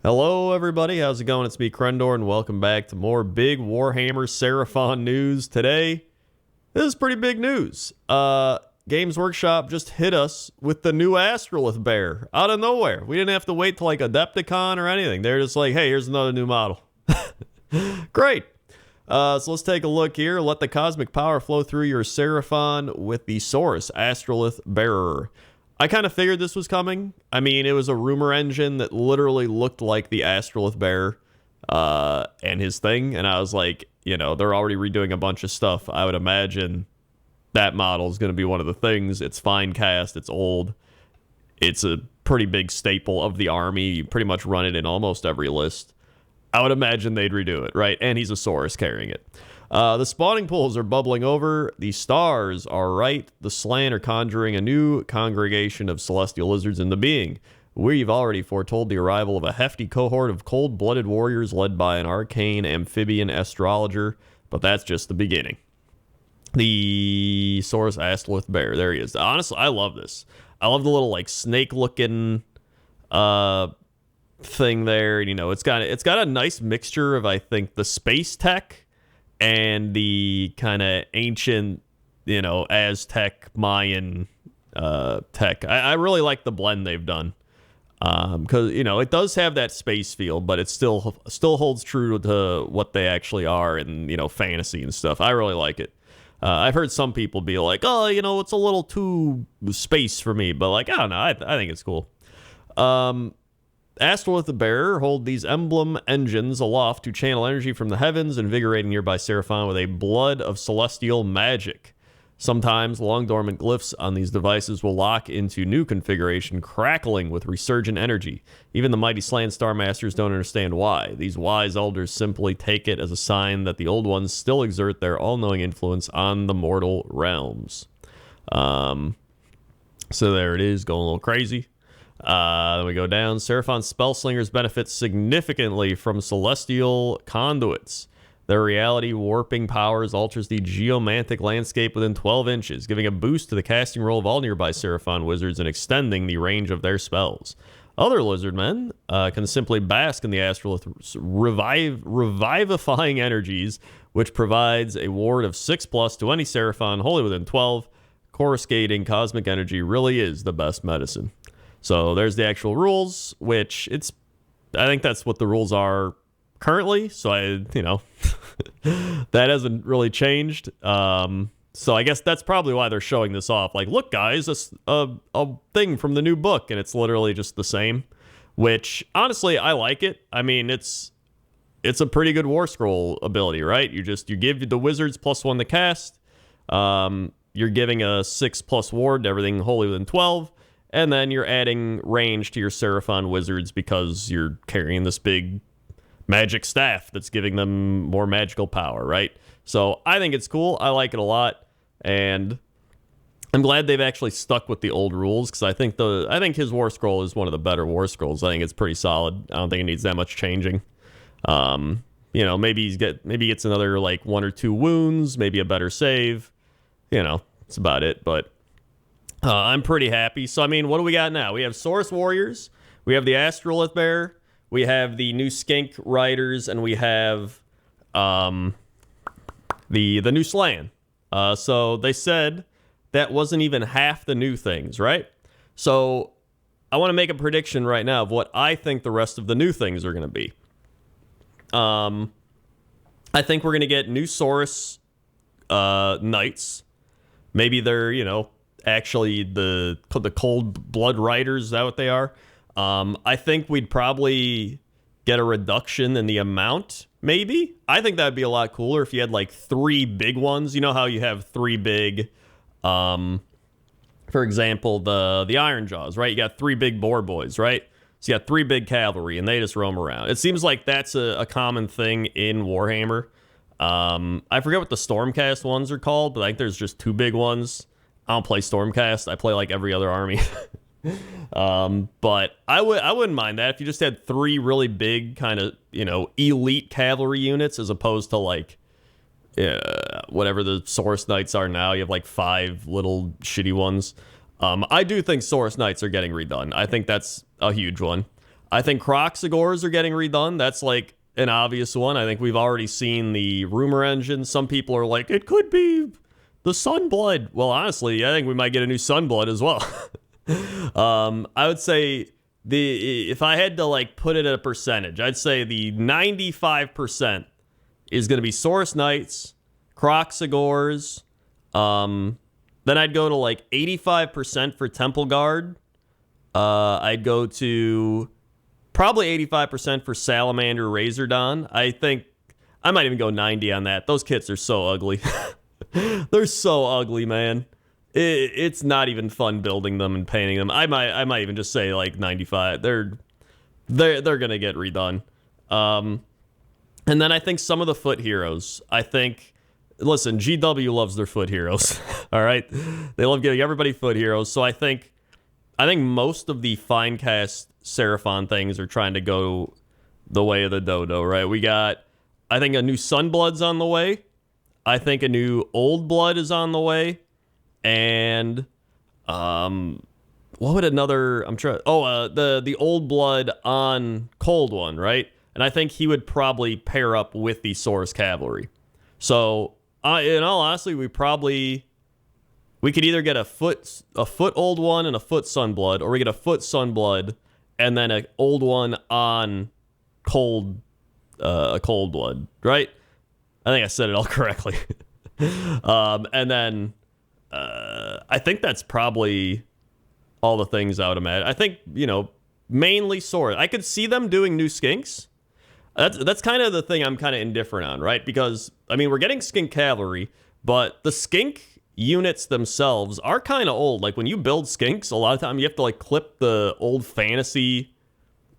Hello, everybody. How's it going? It's me, Krendor, and welcome back to more big Warhammer Seraphon news. Today, this is pretty big news. Games Workshop just hit us with the new Astrolith bear out of nowhere. We didn't have to wait till like Adepticon or anything. They're just like, hey, here's another new model. Great. So let's take a look here. Let the cosmic power flow through your Seraphon with the Saurus Astrolith bearer. I kind of figured this was coming. I mean, it was a rumor engine that literally looked like the Astrolith bear and his thing. And I was like, you know, they're already redoing a bunch of stuff. I would imagine that model is going to be one of the things. It's fine cast. It's old. It's a pretty big staple of the army. You pretty much run it in almost every list. I would imagine they'd redo it, right? And he's a Saurus carrying it. The spawning pools are bubbling over. The stars are right. The Slan are conjuring a new congregation of celestial lizards into being. We've already foretold the arrival of a hefty cohort of cold-blooded warriors led by an arcane amphibian astrologer, but that's just the beginning. The Saurus Astrolith bear. There he is. Honestly, I love this. I love the little like snake-looking thing there. You know, it's got a nice mixture of, I think, the space tech and the kind of ancient, you know, Aztec, Mayan tech. I really like the blend they've done. Because, you know, it does have that space feel, but it still holds true to what they actually are and, you know, fantasy and stuff. I really like it. I've heard some people be like, oh, you know, it's a little too space for me. But, like, I don't know. I think it's cool. Astrolith the Bearer hold these emblem engines aloft to channel energy from the heavens, invigorating nearby Seraphon with a blood of celestial magic. Sometimes long dormant glyphs on these devices will lock into new configuration, crackling with resurgent energy. Even the mighty Slan Star Masters don't understand why. These wise elders simply take it as a sign that the old ones still exert their all-knowing influence on the mortal realms. So there it is, going a little crazy. Then we go down. Seraphon spellslingers benefit significantly from celestial conduits. Their reality warping powers alters the geomantic landscape within 12 inches, giving a boost to the casting roll of all nearby Seraphon wizards and extending the range of their spells. Other lizardmen can simply bask in the Astrolith's revivifying energies, which provides a ward of 6+ to any Seraphon wholly within 12. Coruscating cosmic energy really is the best medicine. So there's the actual rules, which I think that's what the rules are currently. So that hasn't really changed. So I guess that's probably why they're showing this off. Like, look, guys, a thing from the new book, and it's literally just the same. Which honestly, I like it. I mean, it's a pretty good War Scroll ability, right? You give the wizards +1 to cast. You're giving a 6+ ward to everything wholly within 12. And then you're adding range to your Seraphon wizards because you're carrying this big magic staff that's giving them more magical power, right? So I think it's cool. I like it a lot. And I'm glad they've actually stuck with the old rules because I think his War Scroll is one of the better War Scrolls. I think it's pretty solid. I don't think it needs that much changing. You know, maybe he gets another like 1 or 2 wounds, maybe a better save. You know, that's about it. But I'm pretty happy. So, I mean, what do we got now? We have Saurus Warriors. We have the Astrolith Bear. We have the new Skink Riders. And we have the new Slan. So, they said that wasn't even half the new things, right? So, I want to make a prediction right now of what I think the rest of the new things are going to be. I think we're going to get new Saurus Knights. Maybe they're, you know, actually the cold blood riders. Is that what they are? I think we'd probably get a reduction in the amount, maybe. I think that'd be a lot cooler if you had like 3 big ones. You know how you have 3 big, for example, the Iron Jaws, right? You got 3 big boar boys, right? So you got 3 big cavalry and they just roam around. It seems like that's a common thing in Warhammer. I forget what the Stormcast ones are called, but I think there's just 2 big ones. I don't play Stormcast. I play like every other army. But I wouldn't mind that if you just had 3 really big kind of, you know, elite cavalry units as opposed to like whatever the Saurus Knights are now. You have like 5 little shitty ones. I do think Saurus Knights are getting redone. I think that's a huge one. I think Kroxigors are getting redone. That's like an obvious one. I think we've already seen the rumor engine. Some people are like, it could be the Sunblood. Well, honestly, I think we might get a new Sunblood as well. I would say if I had to like put it at a percentage, I'd say the 95% is going to be Saurus Knights, Kroxigors. Then I'd go to like 85% for Temple Guard. I'd go to probably 85% for Salamander Razordon. I think I might even go 90 on that. Those kits are so ugly. They're so ugly, man. It's not even fun building them and painting them. I might even just say like 95. They're gonna get redone. And then I think some of the foot heroes. I think, listen, GW loves their foot heroes. All right, they love giving everybody foot heroes. So I think most of the Finecast Seraphon things are trying to go the way of the dodo. Right, we got, I think, a new Sunblood's on the way. I think a new Old Blood is on the way. And what would another, I'm trying, the Old Blood on Cold One, right? And I think he would probably pair up with the Saurus Cavalry. So in all honesty, we could either get a foot Old One and a foot Sunblood, or we get a foot Sunblood and then an Old One on Cold Blood, right? I think I said it all correctly. And then I think that's probably all the things I would imagine. I think, mainly Saurus. I could see them doing new skinks. That's kind of the thing I'm kind of indifferent on, right? Because, I mean, we're getting skink cavalry, but the skink units themselves are kind of old. Like, when you build skinks, a lot of time you have to, like, clip the old fantasy,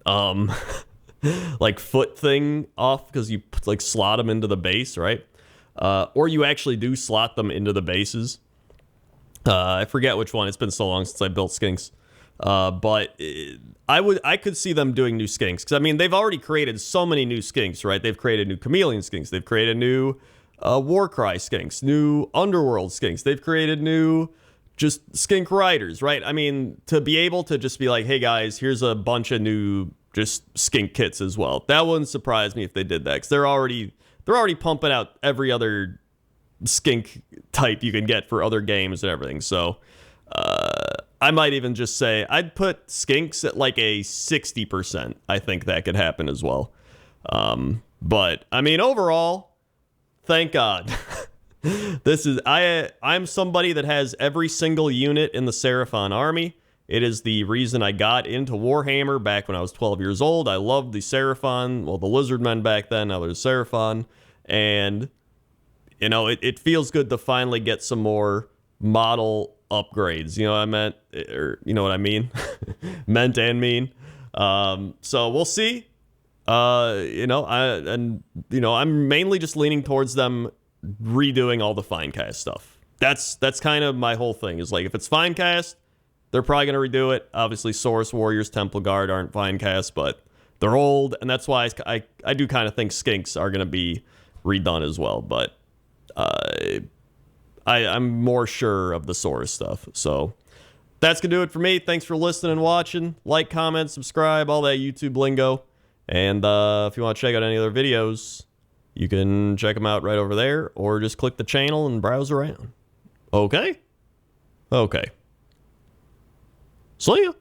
like, foot thing off because you, like, slot them into the base, right? Or you actually do slot them into the bases. I forget which one. It's been so long since I built skinks. But I could see them doing new skinks, because I mean they've already created so many new skinks, right? They've created new chameleon skinks, they've created new Warcry skinks, new Underworld skinks, they've created new just skink riders, right? I mean, to be able to just be like, hey guys, here's a bunch of new just skink kits as well. That wouldn't surprise me if they did that, because they're already pumping out every other skink type you can get for other games and everything. So I might even just say I'd put skinks at like a 60%. I think that could happen as well. But I mean, overall, thank God. I'm somebody that has every single unit in the Seraphon army. It is the reason I got into Warhammer back when I was 12 years old. I loved the Seraphon, well, the Lizardmen back then, now there's Seraphon. And, it feels good to finally get some more model upgrades. You know what I meant? Or, you know what I mean? Meant and mean. So we'll see. I'm mainly just leaning towards them redoing all the Finecast stuff. That's kind of my whole thing, is like, if it's Finecast, they're probably going to redo it. Obviously, Saurus Warriors, Temple Guard aren't Finecast, but they're old, and that's why I do kind of think skinks are going to be redone as well. But I'm more sure of the Saurus stuff. So that's going to do it for me. Thanks for listening and watching. Like, comment, subscribe, all that YouTube lingo. And if you want to check out any other videos, you can check them out right over there, or just click the channel and browse around. Okay? Okay. See ya.